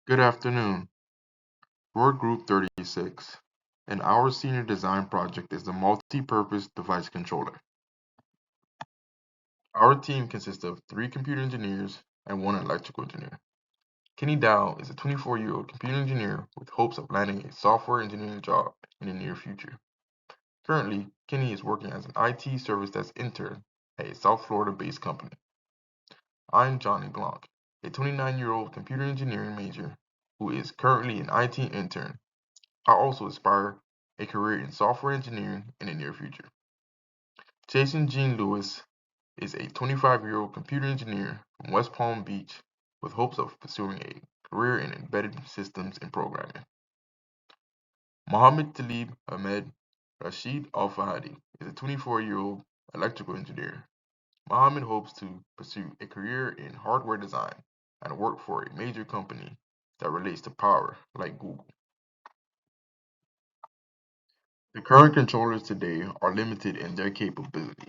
Good afternoon. We're Group 36, and our senior design project is the multi-purpose device controller. Our team consists of 3 computer engineers and 1 electrical engineer. Kenny Dow is a 24-year-old computer engineer with hopes of landing a software engineering job in the near future. Currently, Kenny is working as an IT service desk intern at a South Florida-based company. I'm Johnny Blanc, a 29-year-old computer engineering major who is currently an IT intern. I also aspire a career in software engineering in the near future. Jason Jean Lewis is a 25-year-old computer engineer from West Palm Beach with hopes of pursuing a career in embedded systems and programming. Mohammed Talib Ahmed Rashid Al Fahadi is a 24-year-old electrical engineer. Mohammed hopes to pursue a career in hardware design and work for a major company that relates to power, like Google. The current controllers today are limited in their capability,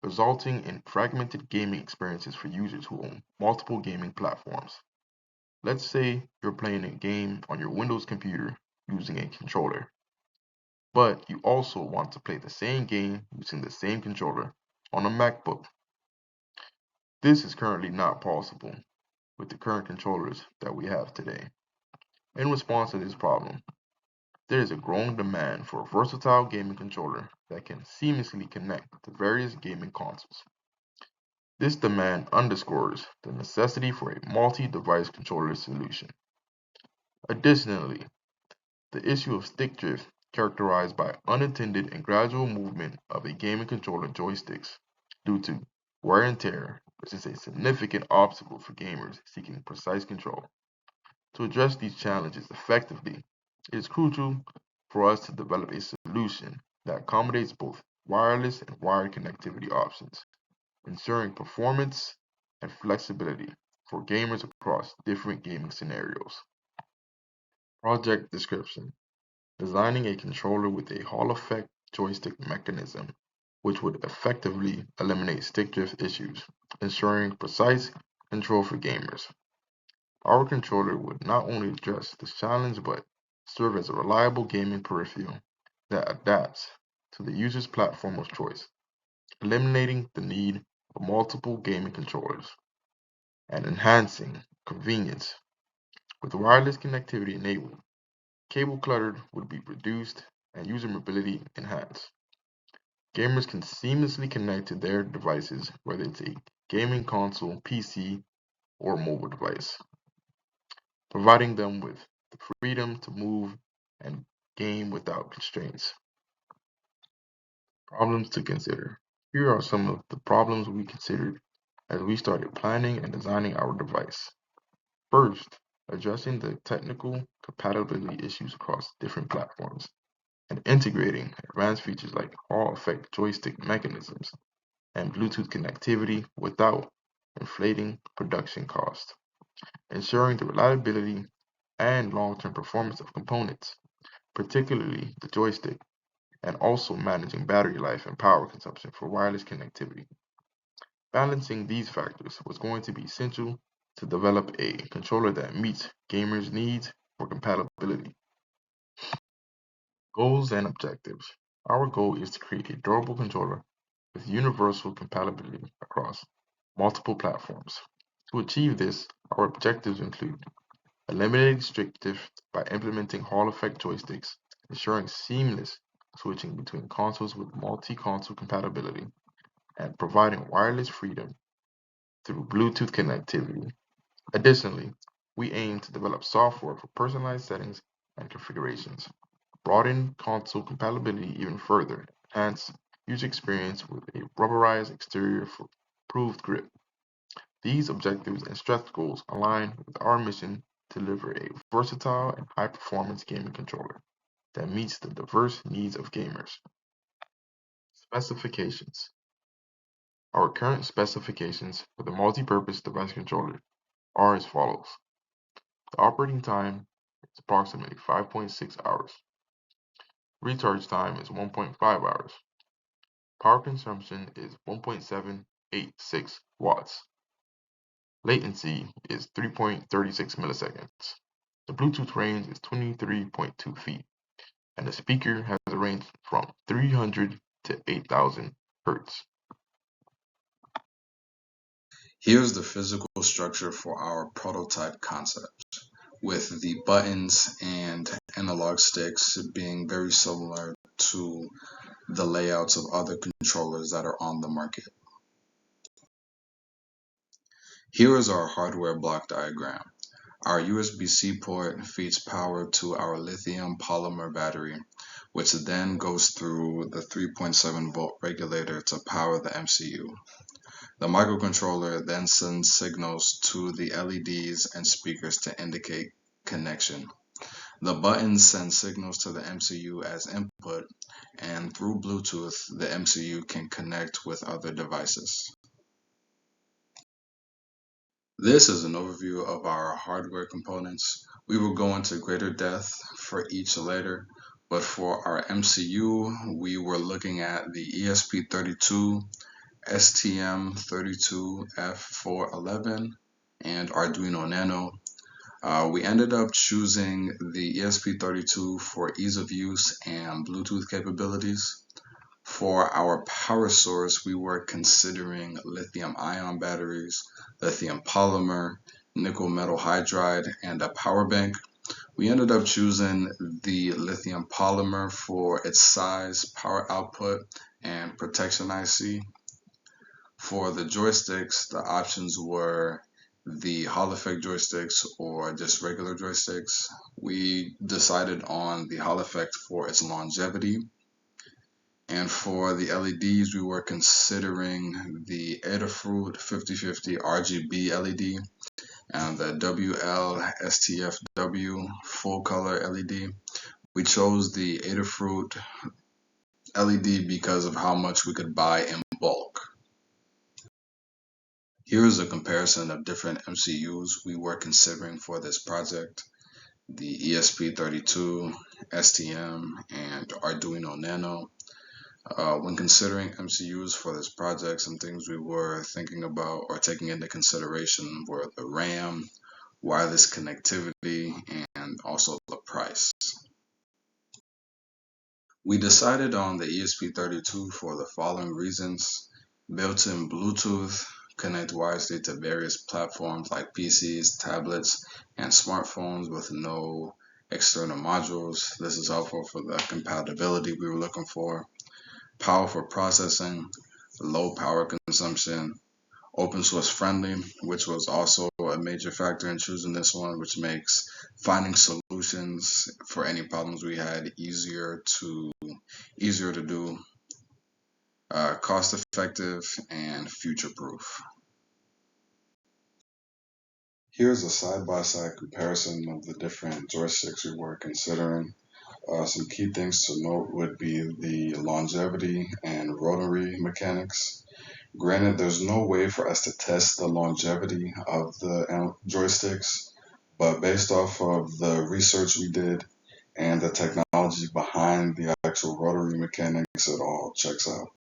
resulting in fragmented gaming experiences for users who own multiple gaming platforms. Let's say you're playing a game on your Windows computer using a controller, but you also want to play the same game using the same controller on a MacBook. This is currently not possible with the current controllers that we have today. In response to this problem, there is a growing demand for a versatile gaming controller that can seamlessly connect to various gaming consoles. This demand underscores the necessity for a multi-device controller solution. Additionally, the issue of stick drift, characterized by unintended and gradual movement of a gaming controller joysticks due to wear and tear, presents a significant obstacle for gamers seeking precise control. To address these challenges effectively, it is crucial for us to develop a solution that accommodates both wireless and wired connectivity options, ensuring performance and flexibility for gamers across different gaming scenarios. Project description: designing a controller with a Hall effect joystick mechanism, which would effectively eliminate stick drift issues, ensuring precise control for gamers. Our controller would not only address this challenge but serve as a reliable gaming peripheral that adapts to the user's platform of choice, eliminating the need for multiple gaming controllers and enhancing convenience. With wireless connectivity enabled, cable clutter would be reduced and user mobility enhanced. Gamers can seamlessly connect to their devices, whether it's a gaming console, PC, or mobile device, providing them with the freedom to move and game without constraints. Problems to consider. Here are some of the problems we considered as we started planning and designing our device. First, addressing the technical compatibility issues across different platforms and integrating advanced features like Hall effect joystick mechanisms and Bluetooth connectivity without inflating production costs, ensuring the reliability and long-term performance of components, particularly the joystick, and also managing battery life and power consumption for wireless connectivity. Balancing these factors was going to be essential to develop a controller that meets gamers' needs for compatibility. Goals and objectives. Our goal is to create a durable controller with universal compatibility across multiple platforms. To achieve this, our objectives include eliminating stick drift by implementing Hall effect joysticks, ensuring seamless switching between consoles with multi-console compatibility, and providing wireless freedom through Bluetooth connectivity. Additionally, we aim to develop software for personalized settings and configurations, broaden console compatibility even further, enhance user experience with a rubberized exterior for improved grip. These objectives and stretch goals align with our mission to deliver a versatile and high-performance gaming controller that meets the diverse needs of gamers. Specifications. Our current specifications for the multi-purpose device controller are as follows. The operating time is approximately 5.6 hours. Recharge time is 1.5 hours. Power consumption is 1.786 watts. Latency is 3.36 milliseconds. The Bluetooth range is 23.2 feet, and the speaker has a range from 300 to 8,000 hertz. Here's the physical structure for our prototype concept, with the buttons and analog sticks being very similar to the layouts of other controllers that are on the market. Here is our hardware block diagram. Our USB-C port feeds power to our lithium polymer battery, which then goes through the 3.7 volt regulator to power the MCU. The microcontroller then sends signals to the LEDs and speakers to indicate connection. The buttons send signals to the MCU as input, and through Bluetooth, the MCU can connect with other devices. This is an overview of our hardware components. We will go into greater depth for each later, but for our MCU, we were looking at the ESP32, STM32F411, and Arduino Nano. We ended up choosing the ESP32 for ease of use and Bluetooth capabilities. For our power source, we were considering lithium-ion batteries, lithium polymer, nickel metal hydride, and a power bank. We ended up choosing the lithium polymer for its size, power output, and protection IC. For the joysticks, the options were the Hall effect joysticks or just regular joysticks. We decided on the Hall effect for its longevity. And for the LEDs, we were considering the Adafruit 5050 RGB LED and the WL-STFW full color LED. We chose the Adafruit LED because of how much we could buy in bulk. Here is a comparison of different MCUs we were considering for this project: the ESP32, STM, and Arduino Nano. When considering MCUs for this project, some things we were thinking about or taking into consideration were the RAM, wireless connectivity, and also the price. We decided on the ESP32 for the following reasons: built-in Bluetooth, connect wirelessly to various platforms like PCs, tablets, and smartphones with no external modules. This is helpful for the compatibility we were looking for. Powerful processing, low power consumption, open source friendly, which was also a major factor in choosing this one, which makes finding solutions for any problems we had easier to do, cost effective, and future proof. Here's a side-by-side comparison of the different joysticks we were considering. Some key things to note would be the longevity and rotary mechanics. Granted, there's no way for us to test the longevity of the joysticks, but based off of the research we did and the technology behind the actual rotary mechanics, it all checks out.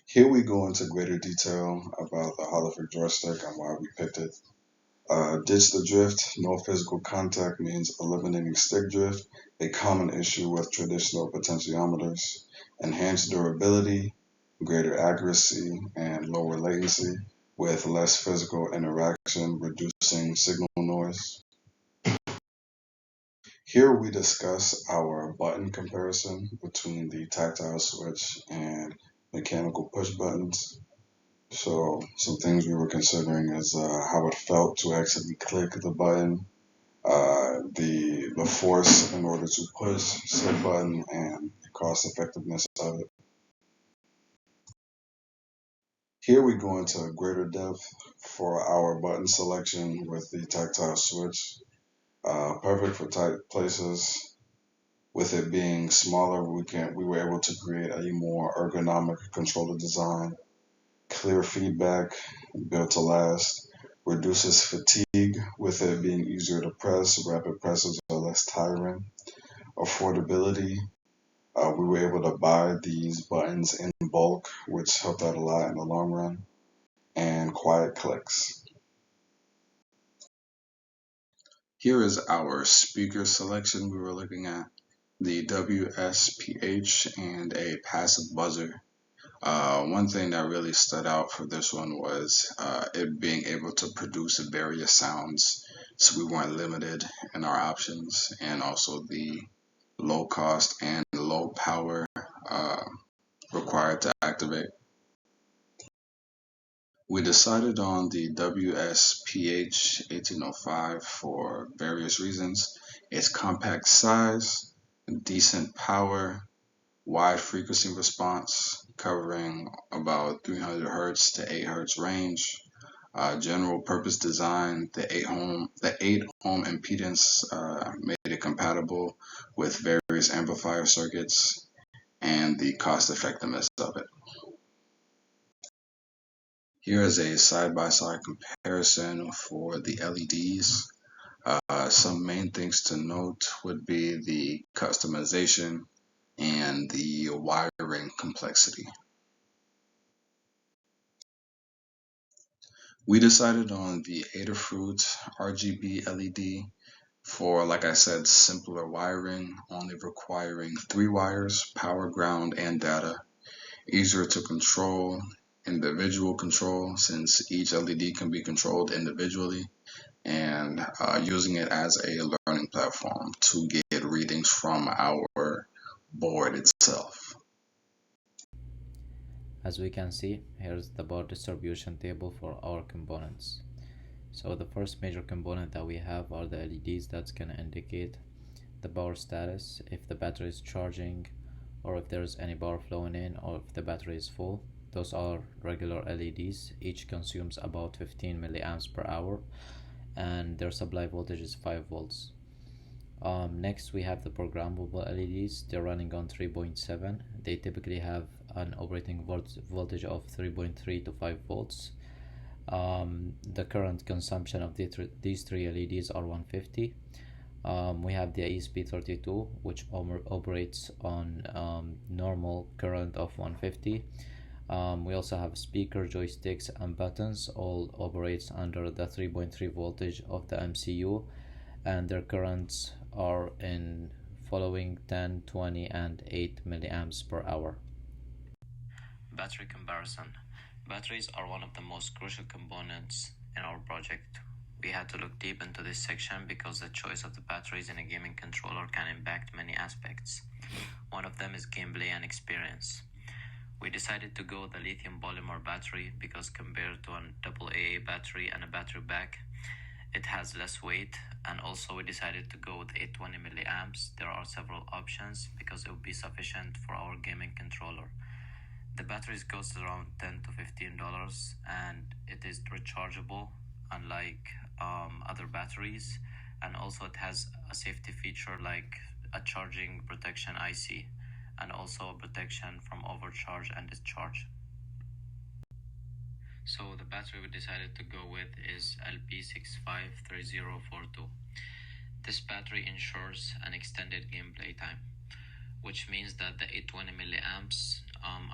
Here we go into greater detail about the Hall effect joystick and why we picked it. Ditch the drift. No physical contact means eliminating stick drift, a common issue with traditional potentiometers. Enhanced durability, greater accuracy, and lower latency with less physical interaction, reducing signal noise. Here we discuss our button comparison between the tactile switch and mechanical push buttons. So some things we were considering is how it felt to actually click the button, the force in order to push said button, and the cost effectiveness of it. Here we go into greater depth for our button selection with the tactile switch. Perfect for tight places. With it being smaller, we were able to create a more ergonomic controller design. Clear feedback, built to last, reduces fatigue with it being easier to press, rapid presses are less tiring. Affordability, we were able to buy these buttons in bulk, which helped out a lot in the long run. And quiet clicks. Here is our speaker selection we were looking at, the WSPH and a passive buzzer. One thing that really stood out for this one was it being able to produce various sounds, so we weren't limited in our options, and also the low cost and low power uh, required to activate. We decided on the WSPH 1805 for various reasons. Its compact size, decent power, wide frequency response, covering about 300 hertz to 8 hertz range. General purpose design, the 8 ohm impedance made it compatible with various amplifier circuits, and the cost effectiveness of it. Here is a side-by-side comparison for the LEDs. Some main things to note would be the customization and the wiring complexity. We decided on the Adafruit RGB LED for, like I said, simpler wiring, only requiring 3 wires, power, ground, and data. Easier to control, individual control, since each LED can be controlled individually, and using it as a learning platform to get readings from our board itself. As we can see, here's the bar distribution table for our components. So the first major component that we have are the LEDs that can indicate the power status, if the battery is charging, or if there's any power flowing in, or if the battery is full. Those are regular LEDs. Each consumes about 15 milliamps per hour, and their supply voltage is 5 volts. Next, we have the programmable LEDs. They're running on 3.7. They typically have an operating voltage of 3.3 to 5 volts. The current consumption of these three LEDs are 150. We have the ESP32, which operates on normal current of 150. We also have speaker, joysticks, and buttons, all operates under the 3.3 voltage of the MCU, and their currents are in following 10, 20, and 8 milliamps per hour. Battery comparison. Batteries are one of the most crucial components in our project. We had to look deep into this section because the choice of the batteries in a gaming controller can impact many aspects. One of them is gameplay and experience. We decided to go with the lithium polymer battery because compared to an AA battery and a battery pack, it has less weight, and also we decided to go with 820 milliamps. There are several options because it would be sufficient for our gaming controller. The batteries cost around $10 to $15, and it is rechargeable unlike other batteries, and also it has a safety feature like a charging protection IC and also protection from overcharge and discharge. So the battery we decided to go with is LP653042. This battery ensures an extended gameplay time, which means that the 820 milliamps,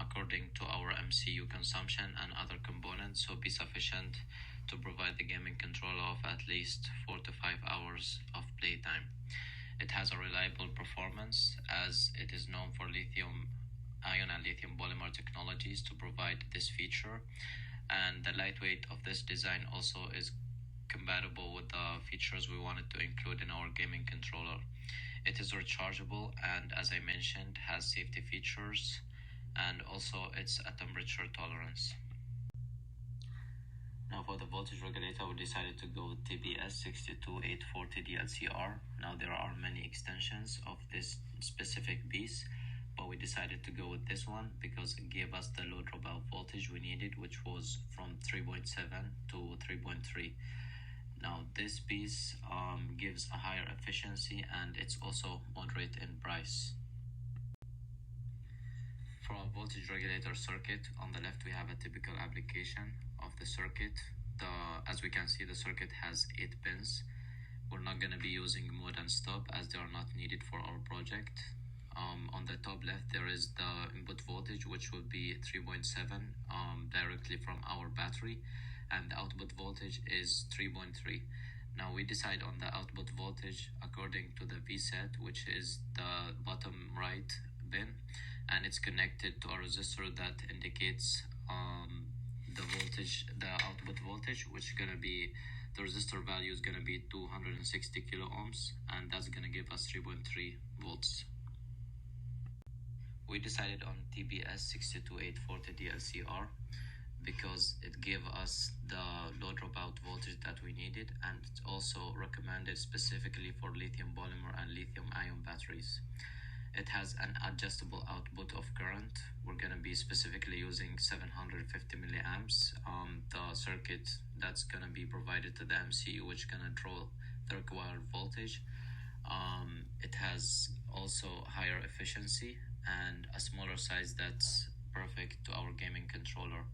according to our MCU consumption and other components, will be sufficient to provide the gaming controller of at least 4 to 5 hours of playtime. It has a reliable performance as it is known for lithium ion and lithium polymer technologies to provide this feature, and the lightweight of this design also is compatible with the features we wanted to include in our gaming controller. It is rechargeable and, as I mentioned, has safety features, and also it's a temperature tolerance. Now for the voltage regulator, we decided to go with TBS62840 DLCR. Now there are many extensions of this specific piece, but we decided to go with this one because it gave us the low dropout voltage we needed, which was from 3.7 to 3.3. Now this piece gives a higher efficiency, and it's also moderate in price. For our voltage regulator circuit, on the left we have a typical application of the circuit. As we can see, the circuit has 8 pins. We're not going to be using mode and stop as they are not needed for our project. On the top left there is the input voltage, which will be 3.7 directly from our battery, and the output voltage is 3.3. Now we decide on the output voltage according to the VSET, which is the bottom right bin, and it's connected to a resistor that indicates the voltage, the output voltage, which is gonna be, the resistor value is gonna be 260 kilo ohms, and that's gonna give us 3.3 volts. We decided on TBS 62840 DLCR because it gave us the low dropout voltage that we needed, and it's also recommended specifically for lithium polymer and lithium ion batteries. It has an adjustable output of current. We're going to be specifically using 750 milliamps. The circuit that's going to be provided to the MCU, which is going to draw the required voltage. It has also higher efficiency and a smaller size that's perfect to our gaming controller.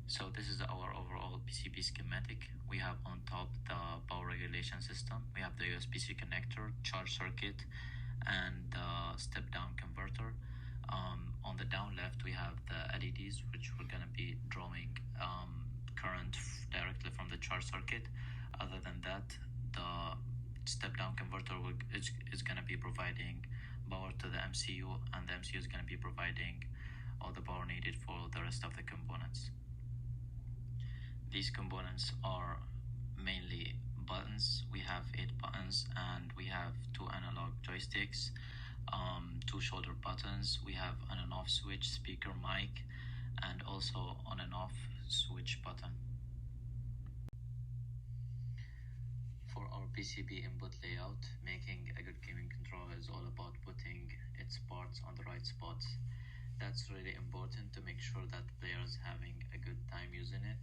So this is our overall PCB schematic. We have on top the power regulation system. We have the USB-C connector, charge circuit, and the step-down converter. On the down left, we have the LEDs, which we're going to be drawing current directly from the charge circuit. Other than that, the step-down converter is going to be providing power to the MCU, and the MCU is going to be providing all the power needed for the rest of the components. These components are mainly buttons. We have 8 buttons, and we have 2 analog joysticks, 2 shoulder buttons. We have an on off switch, speaker, mic, and also on and off switch button. For our PCB input layout, making a good gaming controller is all about putting its parts on the right spots. That's really important to make sure that players having a good time using it.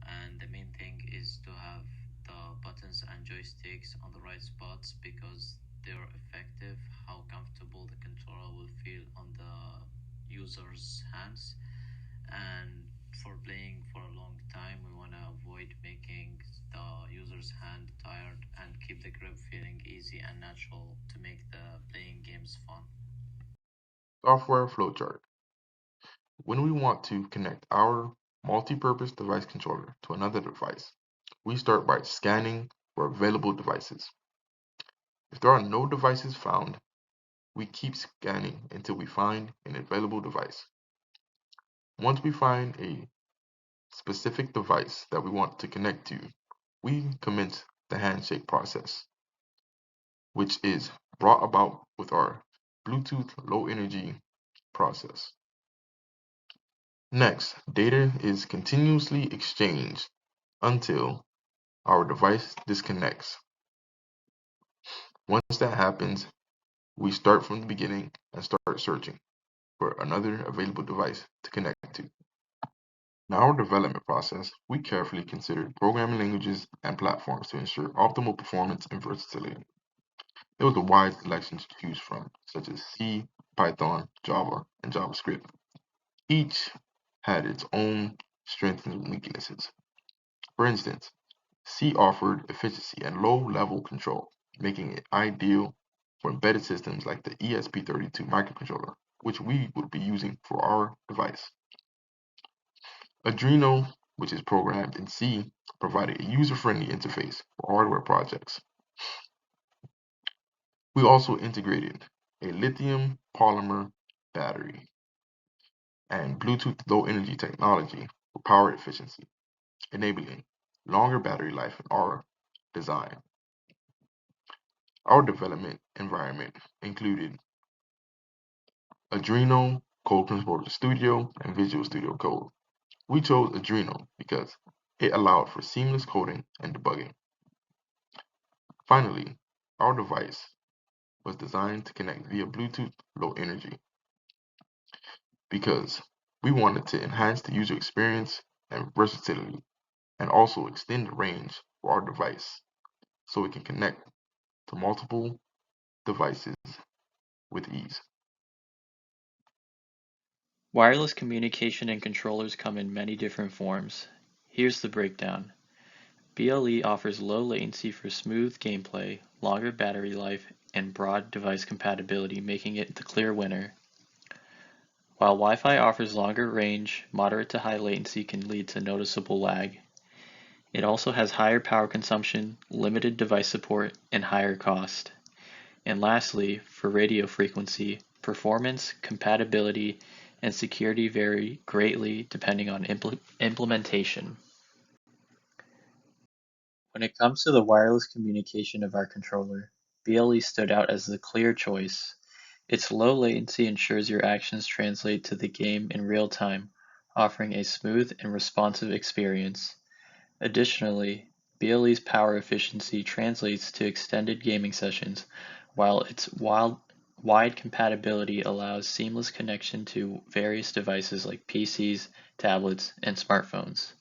And the main thing is to have the buttons and joysticks on the right spots because they're effective, how comfortable the controller will feel on the user's hands. And for playing for a long time, we want to avoid making the user's hand tired and keep the grip feeling easy and natural to make the playing games fun. Software flowchart. When we want to connect our multi-purpose device controller to another device, we start by scanning for available devices. If there are no devices found, we keep scanning until we find an available device. Once we find a specific device that we want to connect to, we commence the handshake process, which is brought about with our Bluetooth low energy process. Next, data is continuously exchanged until our device disconnects. Once that happens, we start from the beginning and start searching for another available device to connect to. In our development process, we carefully considered programming languages and platforms to ensure optimal performance and versatility. There was a wide selection to choose from, such as C, Python, Java, and JavaScript. Each had its own strengths and weaknesses. For instance, C offered efficiency and low-level control, making it ideal for embedded systems like the ESP32 microcontroller, which we would be using for our device. Arduino, which is programmed in C, provided a user-friendly interface for hardware projects. We also integrated a lithium polymer battery and Bluetooth low energy technology for power efficiency, enabling longer battery life in our design. Our development environment included Arduino, Code Controller Studio, and Visual Studio Code. We chose Arduino because it allowed for seamless coding and debugging. Finally, our device was designed to connect via Bluetooth Low Energy because we wanted to enhance the user experience and versatility and also extend the range for our device so it can connect to multiple devices with ease. Wireless communication and controllers come in many different forms. Here's the breakdown. BLE offers low latency for smooth gameplay, longer battery life, and broad device compatibility, making it the clear winner. While Wi-Fi offers longer range, moderate to high latency can lead to noticeable lag. It also has higher power consumption, limited device support, and higher cost. And lastly, for radio frequency, performance, compatibility, and security vary greatly depending on implementation. When it comes to the wireless communication of our controller, BLE stood out as the clear choice. Its low latency ensures your actions translate to the game in real time, offering a smooth and responsive experience. Additionally, BLE's power efficiency translates to extended gaming sessions, while its wide compatibility allows seamless connection to various devices like PCs, tablets, and smartphones.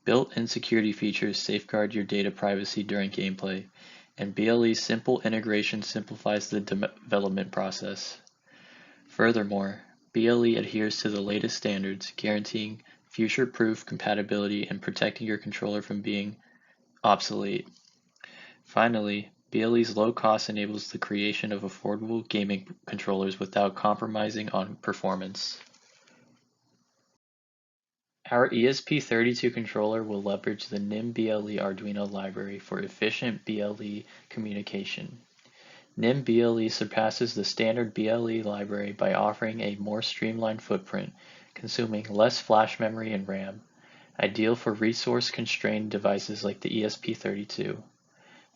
Built-in security features safeguard your data privacy during gameplay, and BLE's simple integration simplifies the development process. Furthermore, BLE adheres to the latest standards, guaranteeing future-proof compatibility and protecting your controller from being obsolete. Finally, BLE's low cost enables the creation of affordable gaming controllers without compromising on performance. Our ESP32 controller will leverage the NIM-BLE Arduino library for efficient BLE communication. NIM-BLE surpasses the standard BLE library by offering a more streamlined footprint, consuming less flash memory and RAM, ideal for resource-constrained devices like the ESP32.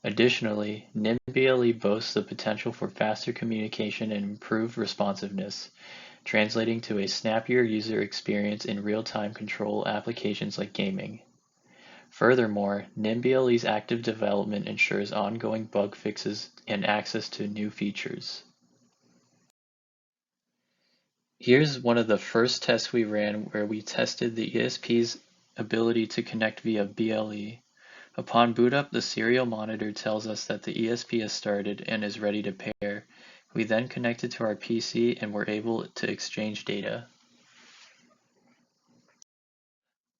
Additionally, NIM-BLE boasts the potential for faster communication and improved responsiveness, translating to a snappier user experience in real-time control applications like gaming. Furthermore, NIM-BLE's active development ensures ongoing bug fixes and access to new features. Here's one of the first tests we ran where we tested the ESP's ability to connect via BLE. Upon boot up, the serial monitor tells us that the ESP has started and is ready to pair. We then connected to our PC and were able to exchange data.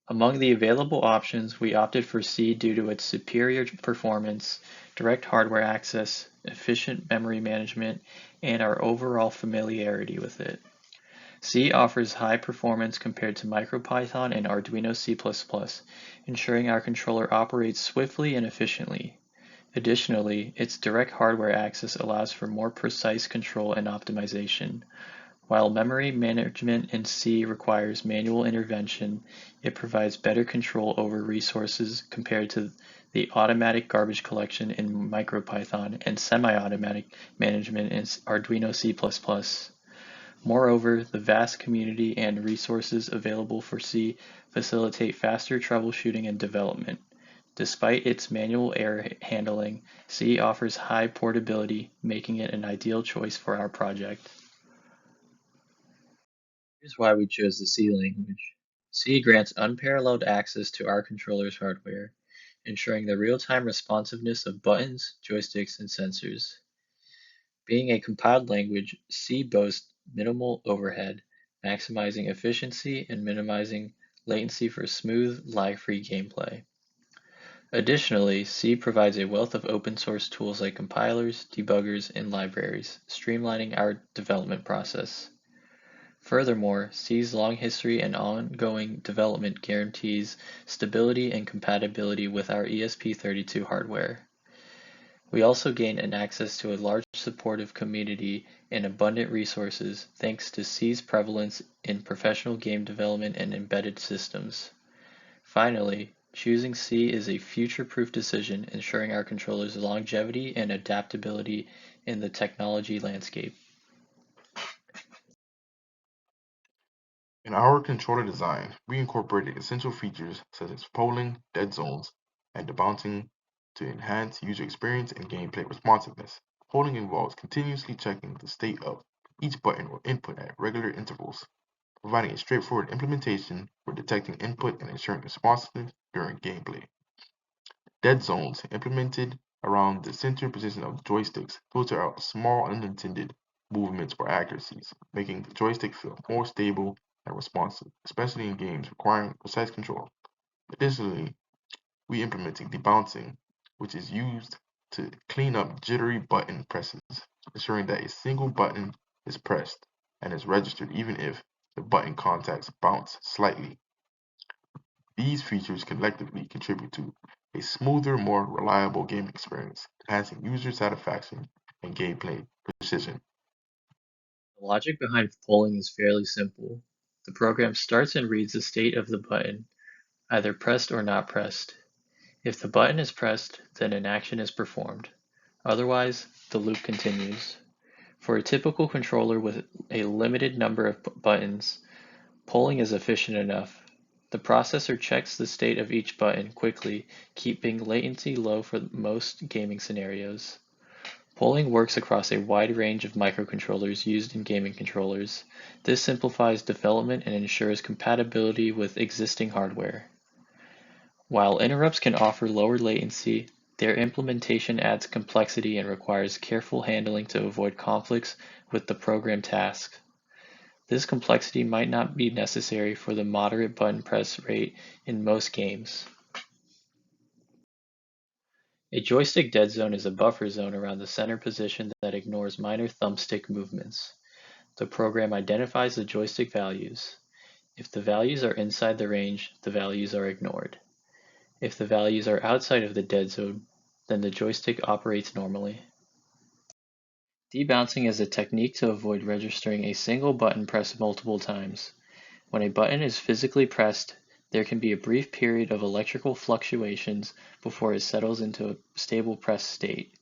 Among the available options, we opted for C due to its superior performance, direct hardware access, efficient memory management, and our overall familiarity with it. C offers high performance compared to MicroPython and Arduino C++, ensuring our controller operates swiftly and efficiently. Additionally, its direct hardware access allows for more precise control and optimization. While memory management in C requires manual intervention, it provides better control over resources compared to the automatic garbage collection in MicroPython and semi-automatic management in Arduino C++. Moreover, the vast community and resources available for C facilitate faster troubleshooting and development. Despite its manual error handling, C offers high portability, making it an ideal choice for our project. Here's why we chose the C language. C grants unparalleled access to our controller's hardware, ensuring the real-time responsiveness of buttons, joysticks, and sensors. Being a compiled language, C boasts minimal overhead, maximizing efficiency and minimizing latency for smooth, lag-free gameplay. Additionally, C provides a wealth of open-source tools like compilers, debuggers, and libraries, streamlining our development process. Furthermore, C's long history and ongoing development guarantees stability and compatibility with our ESP32 hardware. We also gain an access to a large supportive community and abundant resources thanks to C's prevalence in professional game development and embedded systems. Finally, choosing C is a future-proof decision, ensuring our controller's longevity and adaptability in the technology landscape. In our controller design, we incorporated essential features such as polling, dead zones, and debouncing to enhance user experience and gameplay responsiveness. Polling involves continuously checking the state of each button or input at regular intervals, providing a straightforward implementation for detecting input and ensuring responsiveness during gameplay. Dead zones, implemented around the center position of the joysticks, filter out small unintended movements or accuracies, making the joystick feel more stable and responsive, especially in games requiring precise control. Additionally, we implemented debouncing, which is used to clean up jittery button presses, ensuring that a single button is pressed and is registered even if the button contacts bounce slightly. These features collectively contribute to a smoother, more reliable gaming experience, enhancing user satisfaction and gameplay precision. The logic behind polling is fairly simple. The program starts and reads the state of the button, either pressed or not pressed. If the button is pressed, then an action is performed. Otherwise, the loop continues. For a typical controller with a limited number of buttons, polling is efficient enough. The processor checks the state of each button quickly, keeping latency low for most gaming scenarios. Polling works across a wide range of microcontrollers used in gaming controllers. This simplifies development and ensures compatibility with existing hardware. While interrupts can offer lower latency, their implementation adds complexity and requires careful handling to avoid conflicts with the program task. This complexity might not be necessary for the moderate button press rate in most games. A joystick dead zone is a buffer zone around the center position that ignores minor thumbstick movements. The program identifies the joystick values. If the values are inside the range, the values are ignored. If the values are outside of the dead zone, then the joystick operates normally. Debouncing is a technique to avoid registering a single button pressed multiple times. When a button is physically pressed, there can be a brief period of electrical fluctuations before it settles into a stable press state.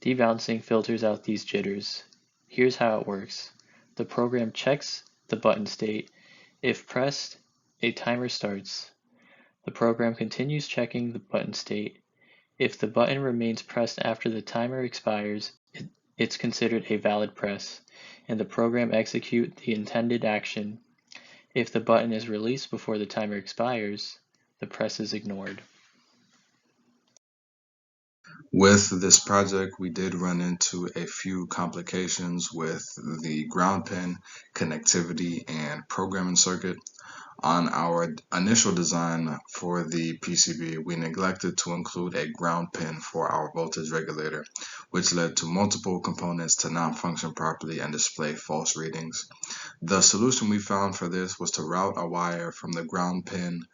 Debouncing filters out these jitters. Here's how it works. The program checks the button state. If pressed, a timer starts. The program continues checking the button state. If the button remains pressed after the timer expires, it's considered a valid press, and the program executes the intended action. If the button is released before the timer expires, the press is ignored. With this project, we did run into a few complications with the ground pin, connectivity, and programming circuit. On our initial design for the PCB, we neglected to include a ground pin for our voltage regulator, which led to multiple components to not function properly and display false readings. The solution we found for this was to route a wire from the ground pin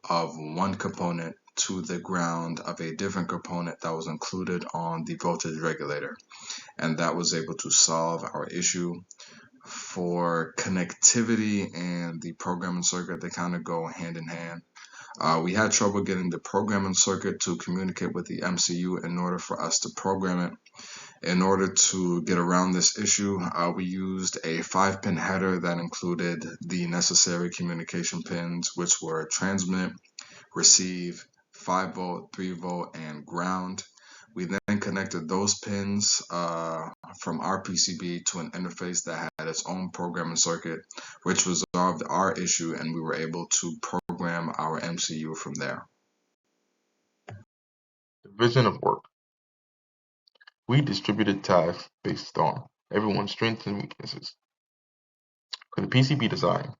of one component to the ground of a different component that was included on the voltage regulator, and that was able to solve our issue. For connectivity and the programming circuit, they kind of go hand in hand. We had trouble getting the programming circuit to communicate with the MCU in order for us to program it. In order to get around this issue, we used a 5-pin header that included the necessary communication pins, which were transmit, receive, 5 volt, 3 volt, and ground. We then connected those pins from our PCB to an interface that had its own programming circuit, which resolved our issue, and we were able to program our MCU from there. Division of work. We distributed tasks based on everyone's strengths and weaknesses. For the PCB design,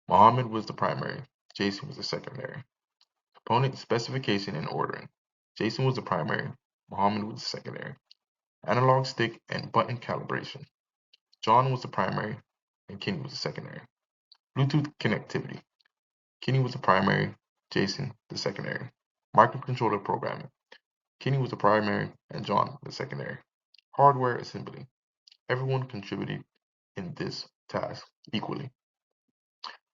Mohammed was the primary, Jason was the secondary. Component specification and ordering. Jason was the primary, Mohammed was the secondary. Analog stick and button calibration. John was the primary and Kenny was the secondary. Bluetooth connectivity. Kenny was the primary, Jason the secondary. Microcontroller programming. Kenny was the primary and John the secondary. Hardware assembly. Everyone contributed in this task equally.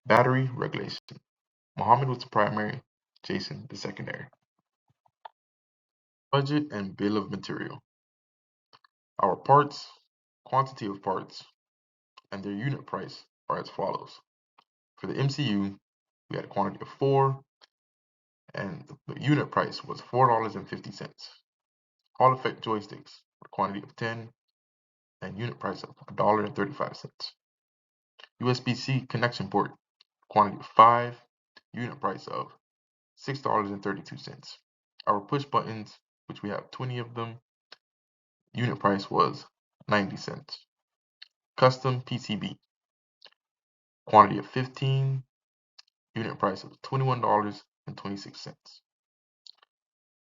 Battery regulation. Mohammed was the primary, Jason the secondary. Budget and bill of material. Our parts, quantity of parts, and their unit price are as follows. For the MCU, we had a quantity of 4, and the unit price was $4.50. Hall effect joysticks, a quantity of 10, and unit price of $1.35. USB-C connection port, quantity of 5, unit price of $6.32. Our push buttons, which we have 20 of them, unit price was 90 cents. Custom PCB, quantity of 15, unit price of $21.26.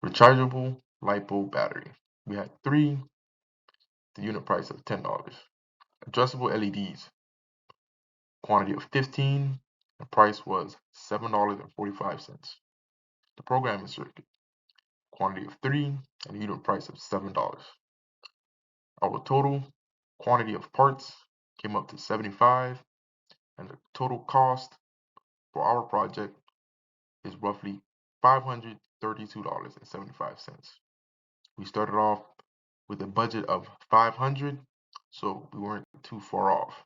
Rechargeable LiPo battery, we had 3, the unit price of $10. Adjustable LEDs, quantity of 15, the price was $7.45. the programming circuit, quantity of 3, and a unit price of $7. Our total quantity of parts came up to 75, and the total cost for our project is roughly $532.75. We started off with a budget of 500, so we weren't too far off.